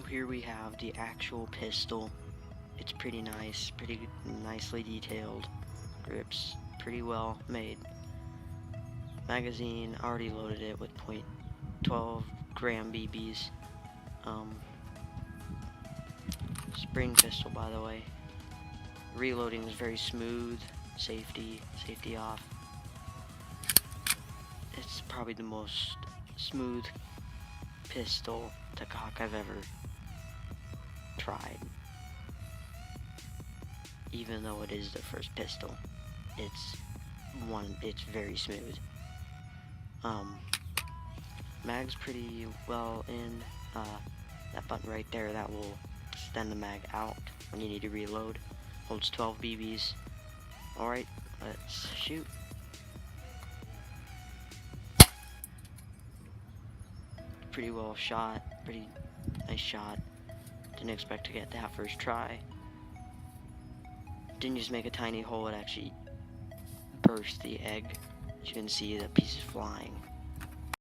here we have the actual pistol. It's pretty nice, pretty nicely detailed. Grips pretty well made. Magazine, already loaded it with .12 gram BBs. Spring pistol, by the way. Reloading is very smooth. Safety off. It's probably the most smooth pistol to cock I've ever tried. Even though it is the first pistol, it's very smooth. Mag's pretty well in. That button right there, that will extend the mag out when you need to reload. Holds 12 BBs. Alright, let's shoot. Pretty well shot, pretty nice shot. Didn't expect to get that first try. Didn't just make a tiny hole, it actually burst the egg. As you can see, the piece is flying.